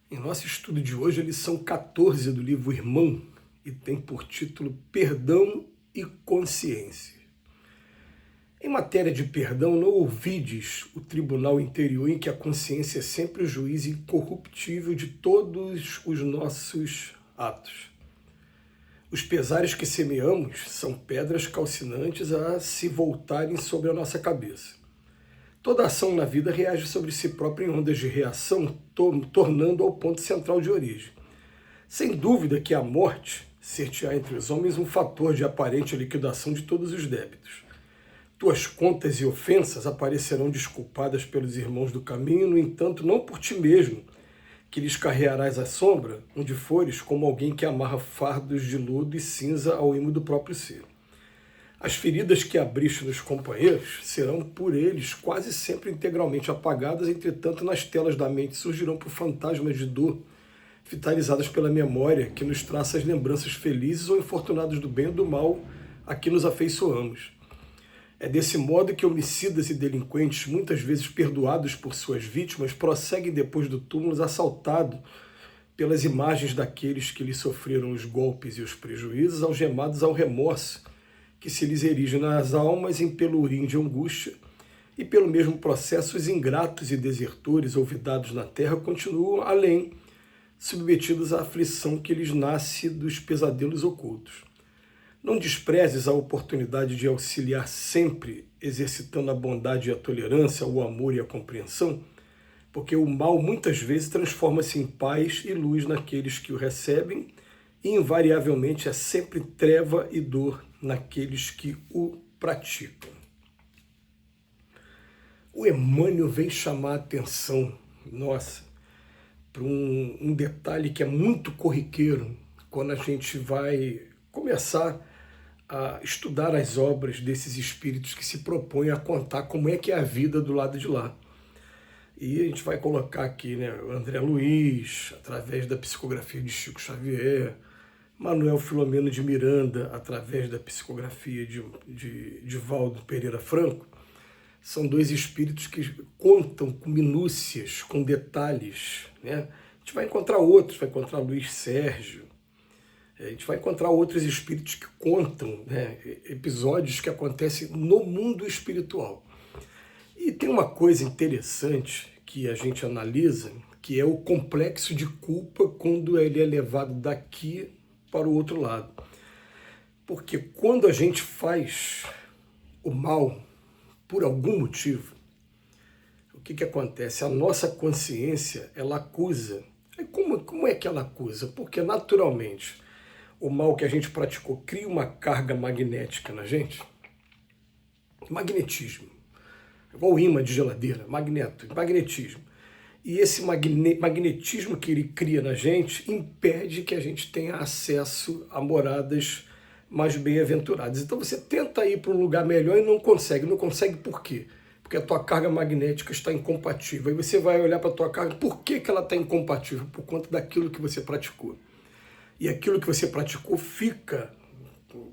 Em nosso estudo de hoje, a lição 14 do livro Irmão, e tem por título Perdão e Consciência. Em matéria de perdão, não ouvides o tribunal interior em que a consciência é sempre o juiz incorruptível de todos os nossos atos. Os pesares que semeamos são pedras calcinantes a se voltarem sobre a nossa cabeça. Toda ação na vida reage sobre si própria em ondas de reação, tornando ao ponto central de origem. Sem dúvida que a morte ser-te-á entre os homens um fator de aparente liquidação de todos os débitos. Tuas contas e ofensas aparecerão desculpadas pelos irmãos do caminho, no entanto, não por ti mesmo, que lhes carrearás a sombra, onde fores, como alguém que amarra fardos de lodo e cinza ao imo do próprio ser. As feridas que abriste nos companheiros serão por eles quase sempre integralmente apagadas, entretanto nas telas da mente surgirão por fantasmas de dor, vitalizadas pela memória que nos traça as lembranças felizes ou infortunadas do bem ou do mal a que nos afeiçoamos. É desse modo que homicidas e delinquentes, muitas vezes perdoados por suas vítimas, prosseguem depois do túmulo assaltados pelas imagens daqueles que lhes sofreram os golpes e os prejuízos, algemados ao remorso que se lhes erige nas almas em pelourinho de angústia, e pelo mesmo processo os ingratos e desertores olvidados na terra continuam além, submetidos à aflição que lhes nasce dos pesadelos ocultos. Não desprezes a oportunidade de auxiliar sempre, exercitando a bondade e a tolerância, o amor e a compreensão, porque o mal muitas vezes transforma-se em paz e luz naqueles que o recebem, e invariavelmente é sempre treva e dor naqueles que o praticam. O Emmanuel vem chamar a atenção, para um detalhe que é muito corriqueiro quando a gente vai começar a estudar as obras desses espíritos que se propõem a contar como é que é a vida do lado de lá. E a gente vai colocar aqui, o André Luiz, através da psicografia de Chico Xavier, Manuel Filomeno de Miranda, através da psicografia de Valdo Pereira Franco. São dois espíritos que contam com minúcias, com detalhes. A gente vai encontrar outros, vai encontrar Luiz Sérgio, a gente vai encontrar outros espíritos que contam episódios que acontecem no mundo espiritual. E tem uma coisa interessante que a gente analisa, que é o complexo de culpa quando ele é levado daqui para o outro lado. Porque quando a gente faz o mal por algum motivo, o que acontece? A nossa consciência, ela acusa. Como é que ela acusa? Porque naturalmente o mal que a gente praticou cria uma carga magnética na gente. Magnetismo. Igual imã de geladeira, magnetismo. E esse magnetismo que ele cria na gente impede que a gente tenha acesso a moradas mais bem-aventuradas. Então você tenta ir para um lugar melhor e não consegue. Não consegue por quê? Porque a tua carga magnética está incompatível. Aí você vai olhar para a tua carga, por que ela está incompatível? Por conta daquilo que você praticou. E aquilo que você praticou fica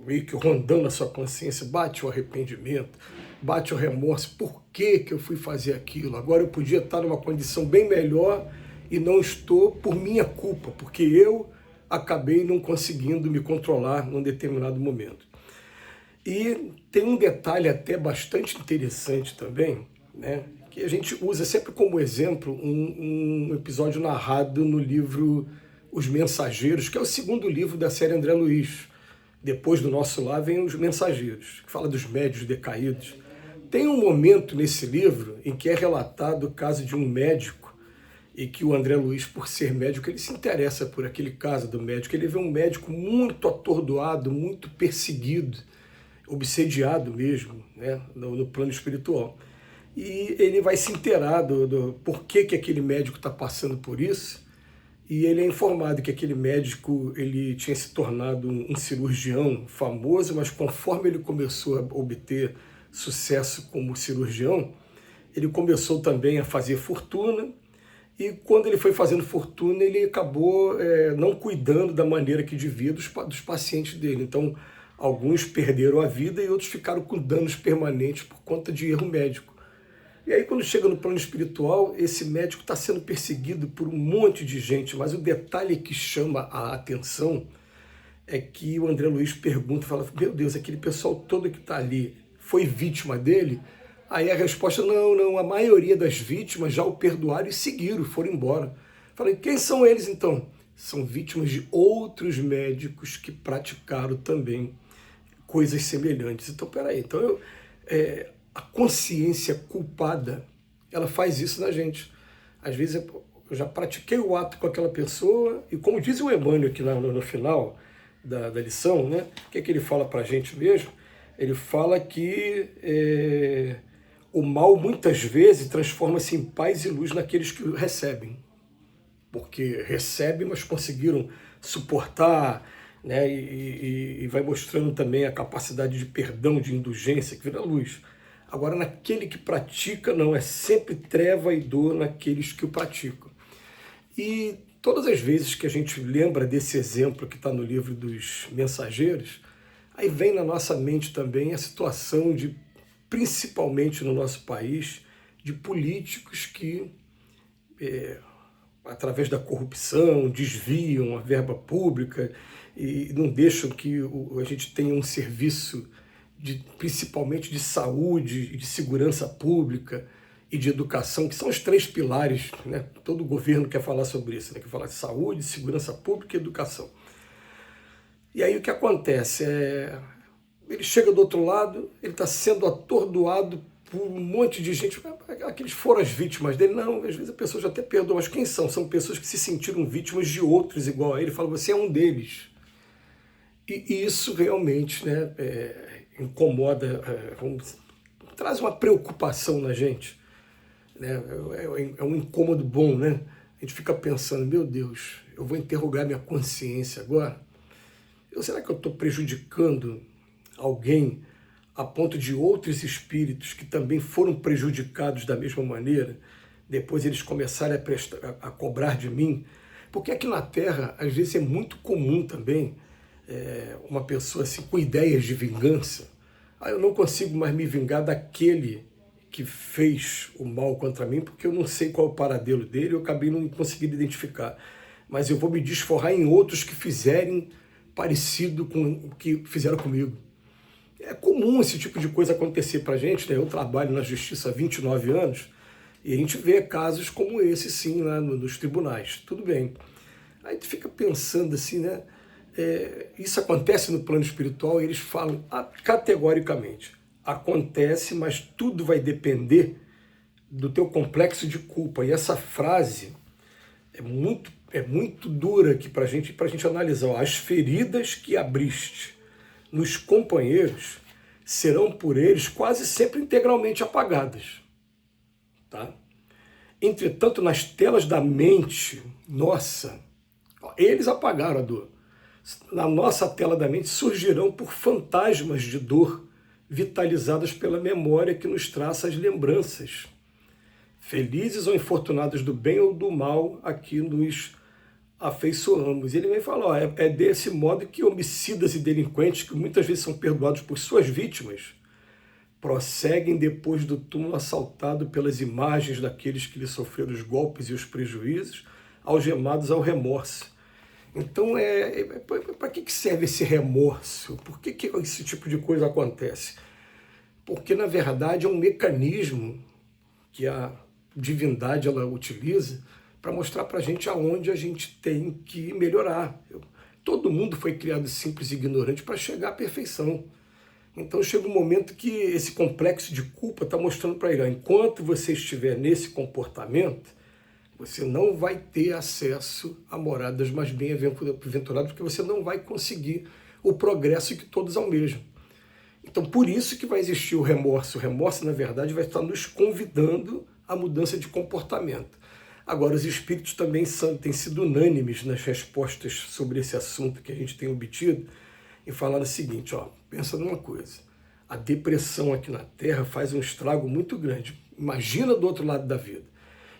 meio que rondando a sua consciência, bate o arrependimento, bate o remorso, por que eu fui fazer aquilo? Agora eu podia estar numa condição bem melhor e não estou por minha culpa, porque eu acabei não conseguindo me controlar num determinado momento. E tem um detalhe até bastante interessante também, que a gente usa sempre como exemplo um episódio narrado no livro Os Mensageiros, que é o segundo livro da série André Luiz. Depois do Nosso Lar vem Os Mensageiros, que fala dos médios decaídos. Tem um momento nesse livro em que é relatado o caso de um médico e que o André Luiz, por ser médico, ele se interessa por aquele caso do médico. Ele vê um médico muito atordoado, muito perseguido, obsediado mesmo, no plano espiritual. E ele vai se inteirar do porquê que aquele médico está passando por isso. E ele é informado que aquele médico ele tinha se tornado um cirurgião famoso, mas conforme ele começou a obter sucesso como cirurgião, ele começou também a fazer fortuna, e quando ele foi fazendo fortuna, ele acabou não cuidando da maneira que devia dos pacientes dele. Então, alguns perderam a vida e outros ficaram com danos permanentes por conta de erro médico. E aí quando chega no plano espiritual, esse médico está sendo perseguido por um monte de gente, mas o detalhe que chama a atenção é que o André Luiz pergunta, fala, meu Deus, aquele pessoal todo que está ali foi vítima dele? Aí a resposta, não, a maioria das vítimas já o perdoaram e seguiram, foram embora. Falei, quem são eles então? São vítimas de outros médicos que praticaram também coisas semelhantes. Então, peraí, então a consciência culpada, ela faz isso na gente. Às vezes eu já pratiquei o ato com aquela pessoa, e como diz o Emmanuel aqui no final da lição, né? O que ele fala para a gente mesmo? Ele fala que o mal muitas vezes transforma-se em paz e luz naqueles que o recebem. Porque recebem, mas conseguiram suportar, né? E vai mostrando também a capacidade de perdão, de indulgência, que vira luz. Agora, naquele que pratica, não, é sempre treva e dor naqueles que o praticam. E todas as vezes que a gente lembra desse exemplo que está no livro dos Mensageiros, aí vem na nossa mente também a situação de, principalmente no nosso país, de políticos que, através da corrupção, desviam a verba pública e não deixam que a gente tenha um serviço principalmente de saúde, de segurança pública e de educação, que são os três pilares, né? Todo governo quer falar sobre isso, né? Quer falar de saúde, segurança pública e educação. E aí o que acontece? Ele chega do outro lado, ele está sendo atordoado por um monte de gente, aqueles foram as vítimas dele. Não, às vezes a pessoa já até perdoa, mas quem são? São pessoas que se sentiram vítimas de outros igual a ele. Ele fala, você é um deles. E isso realmente, né, incomoda, traz uma preocupação na gente, né? É um incômodo bom, né? A gente fica pensando, meu Deus, eu vou interrogar minha consciência agora. Será que eu estou prejudicando alguém a ponto de outros espíritos que também foram prejudicados da mesma maneira, depois eles começarem a cobrar de mim? Porque aqui na Terra, às vezes é muito comum também uma pessoa assim, com ideias de vingança. Eu não consigo mais me vingar daquele que fez o mal contra mim, porque eu não sei qual é o paradelo dele, eu acabei não conseguindo identificar. Mas eu vou me desforrar em outros que fizerem parecido com o que fizeram comigo. É comum esse tipo de coisa acontecer para a gente, né? Eu trabalho na justiça há 29 anos e a gente vê casos como esse, sim, lá nos tribunais. Tudo bem. Aí a gente fica pensando assim, né? Isso acontece no plano espiritual e eles falam categoricamente. Acontece, mas tudo vai depender do teu complexo de culpa. E essa frase é muito dura aqui para a gente analisar. As feridas que abriste nos companheiros serão por eles quase sempre integralmente apagadas. Tá? Entretanto, nas telas da mente nossa, eles apagaram a dor. Na nossa tela da mente surgirão por fantasmas de dor vitalizadas pela memória que nos traça as lembranças. Felizes ou infortunados do bem ou do mal, aqui nos afeiçoamos. Ele vem falar, é desse modo que homicidas e delinquentes, que muitas vezes são perdoados por suas vítimas, prosseguem depois do túmulo assaltado pelas imagens daqueles que lhe sofreram os golpes e os prejuízos, algemados ao remorso. Então, para que serve esse remorso? Por que esse tipo de coisa acontece? Porque, na verdade, é um mecanismo que a divindade ela utiliza para mostrar para a gente aonde a gente tem que melhorar. Todo mundo foi criado simples e ignorante para chegar à perfeição. Então chega um momento que esse complexo de culpa está mostrando para ele, enquanto você estiver nesse comportamento, você não vai ter acesso a moradas mais bem-aventuradas, porque você não vai conseguir o progresso que todos almejam. Então por isso que vai existir o remorso. O remorso, na verdade, vai estar nos convidando à mudança de comportamento. Agora, os espíritos também têm sido unânimes nas respostas sobre esse assunto que a gente tem obtido e falaram o seguinte, pensa numa coisa, a depressão aqui na Terra faz um estrago muito grande, imagina do outro lado da vida.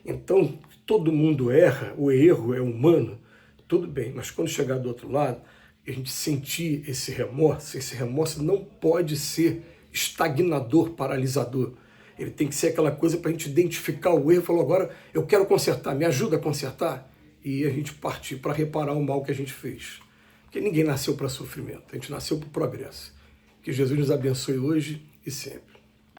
Então, todo mundo erra, o erro é humano, tudo bem, mas quando chegar do outro lado, a gente sentir esse remorso não pode ser estagnador, paralisador. Ele tem que ser aquela coisa para a gente identificar o erro e falar, agora eu quero consertar, me ajuda a consertar, e a gente partir para reparar o mal que a gente fez. Porque ninguém nasceu para sofrimento, a gente nasceu para o progresso. Que Jesus nos abençoe hoje e sempre.